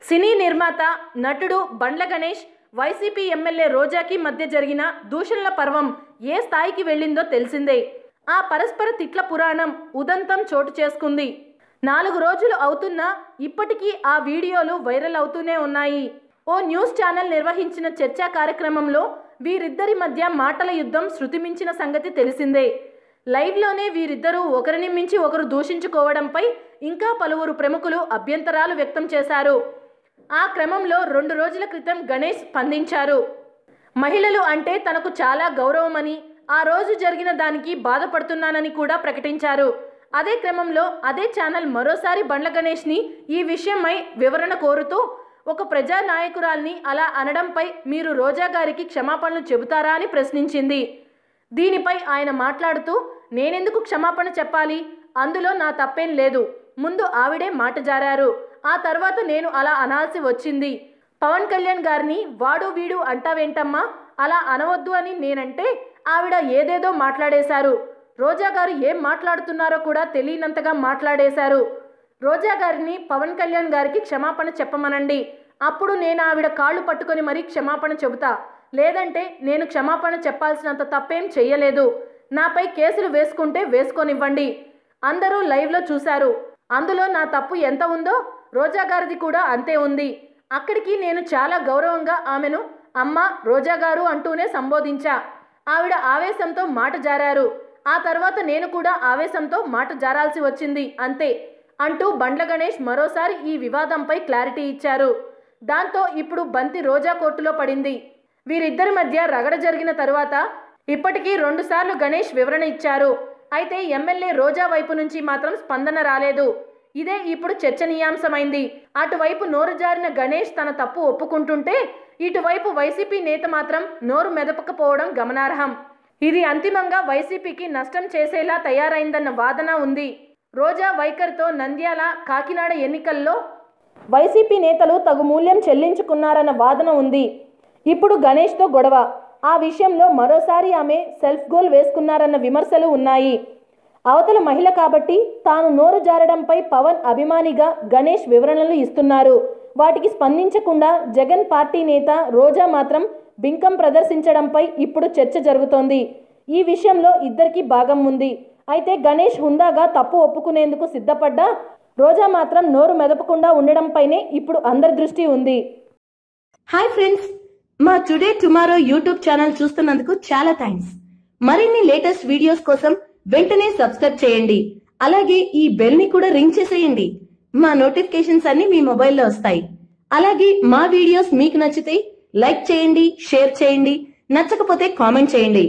సినీ నిర్మాత నటుడు Bandla Ganesh YCP MLA రోజాకి మధ్య జరిగిన దూషణల పర్వం ఏ స్థాయికి వెళ్ళిందో తెలిసిందే. ఆ పరస్పర తిట్ల పురాణం ఉదంతం చోటు చేసుకుంది. 4 రోజులు అవుతున్నా ఇప్పటికీ ఆ వీడియోలు వైరల్ అవుతూనే ఉన్నాయి. ఓ న్యూస్ ఛానల్ నిర్వహించిన చర్చా కార్యక్రమంలో వీరిద్దరి మధ్య మాటల యుద్ధం శృతిమించిన సంగతి తెలిసిందే. లైవ్లోనే వీరిద్దరూ ఒకరిని మించి ఒకరు దూషించుకోవడంపై ఇంకా పలువురు ప్రముఖులు అభ్యంతరాలు వ్యక్తం చేశారు. ఆ క్రమంలో 2 రోజుల క్రితం గణేష్ స్పందించారు. మహిళలు అంటే తనకు చాలా గౌరవమని, ఆ రోజు జరిగిన దానికి బాధపడుతున్నానని కూడా ప్రకటించారు. అదే క్రమంలో అదే ఛానల్ మరోసారి బండ్ల గణేష్ని ఈ విషయమై వివరణ కోరుతూ, ఒక ప్రజా నాయకురాల్ని అలా అనడంపై మీరు రోజా గారికి క్షమాపణలు చెబుతారా అని ప్రశ్నించింది. దీనిపై ఆయన మాట్లాడుతూ, నేనెందుకు క్షమాపణ చెప్పాలి, అందులో నా తప్పేం లేదు, ముందు ఆవిడే మాట జారారు, ఆ తర్వాత నేను అలా అనాల్సి వచ్చింది. పవన్ కళ్యాణ్ గారిని వాడు వీడు అంటావేంటమ్మా, అలా అనవద్దు అని నేనంటే ఆవిడ ఏదేదో మాట్లాడేశారు. రోజా గారు ఏం మాట్లాడుతున్నారో కూడా తెలియనంతగా మాట్లాడేశారు. రోజా గారిని పవన్ కళ్యాణ్ గారికి క్షమాపణ చెప్పమనండి, అప్పుడు నేను ఆవిడ కాళ్ళు పట్టుకొని మరీ క్షమాపణ చెబుతా, లేదంటే నేను క్షమాపణ చెప్పాల్సినంత తప్పేం చెయ్యలేదు, నాపై కేసులు వేసుకుంటే వేసుకొనివ్వండి. అందరూ లైవ్లో చూశారు, అందులో నా తప్పు ఎంత ఉందో రోజా గారిది కూడా అంతే ఉంది. అక్కడికి నేను చాలా గౌరవంగా ఆమెను అమ్మ రోజా గారు అంటూనే సంబోధించా. ఆవిడ ఆవేశంతో మాట జారారు, ఆ తర్వాత నేను కూడా ఆవేశంతో మాట జారాల్సి వచ్చింది అంతే అంటూ బండ్ల గణేష్ మరోసారి ఈ వివాదంపై క్లారిటీ ఇచ్చారు. దాంతో ఇప్పుడు బంతి రోజా కోర్టులో పడింది. వీరిద్దరి మధ్య రగడ జరిగిన తరువాత ఇప్పటికీ 2 సార్లు గణేష్ వివరణ ఇచ్చారు. అయితే ఎమ్మెల్యే రోజా వైపు నుంచి మాత్రం స్పందన రాలేదు. ఇదే ఇప్పుడు చర్చనీయాంశమైంది. అటువైపు నోరు జారిన గణేష్ తన తప్పు ఒప్పుకుంటుంటే, ఇటువైపు వైసీపీ నేత మాత్రం నోరు మెదపకపోవడం గమనార్హం. ఇది అంతిమంగా వైసీపీకి నష్టం చేసేలా తయారైందన్న వాదన ఉంది. రోజా వైఖరితో నంద్యాల, కాకినాడ ఎన్నికల్లో వైసీపీ నేతలు తగు మూల్యం చెల్లించుకున్నారన్న వాదన ఉంది. ఇప్పుడు గణేష్తో గొడవ, ఆ విషయంలో మరోసారి ఆమె సెల్ఫ్ గోల్ వేసుకున్నారన్న విమర్శలు ఉన్నాయి. అవతల మహిళ కాబట్టి తాను నోరు జారడంపై పవన్ అభిమానిగా గణేష్ వివరణలు ఇస్తున్నారు. వాటికి స్పందించకుండా జగన్ పార్టీ నేత రోజా మాత్రం బింకం ప్రదర్శించడంపై ఇప్పుడు చర్చ జరుగుతోంది. ఈ విషయంలో ఇద్దరికీ భాగం ఉంది. అయితే గణేష్ హుందాగా తప్పు ఒప్పుకునేందుకు సిద్ధపడ్డా రోజా మాత్రం నోరు మెదపకుండా ఉండడంపైనే ఇప్పుడు అందరి దృష్టి ఉంది. హాయ్ ఫ్రెండ్స్, మా టుడే టుమారో యూట్యూబ్ ఛానల్ చూస్తున్నందుకు చాలా థ్యాంక్స్. మరిన్ని లేటెస్ట్ వీడియోస్ కోసం వెంటనే సబ్స్క్రైబ్ చేయండి. అలాగే ఈ బెల్ ని కూడా రింగ్ చేసేయండి. మా నోటిఫికేషన్స్ అన్ని మీ మొబైల్లో వస్తాయి. అలాగే మా వీడియోస్ మీకు నచ్చితే లైక్ చేయండి, షేర్ చేయండి, నచ్చకపోతే కామెంట్ చేయండి.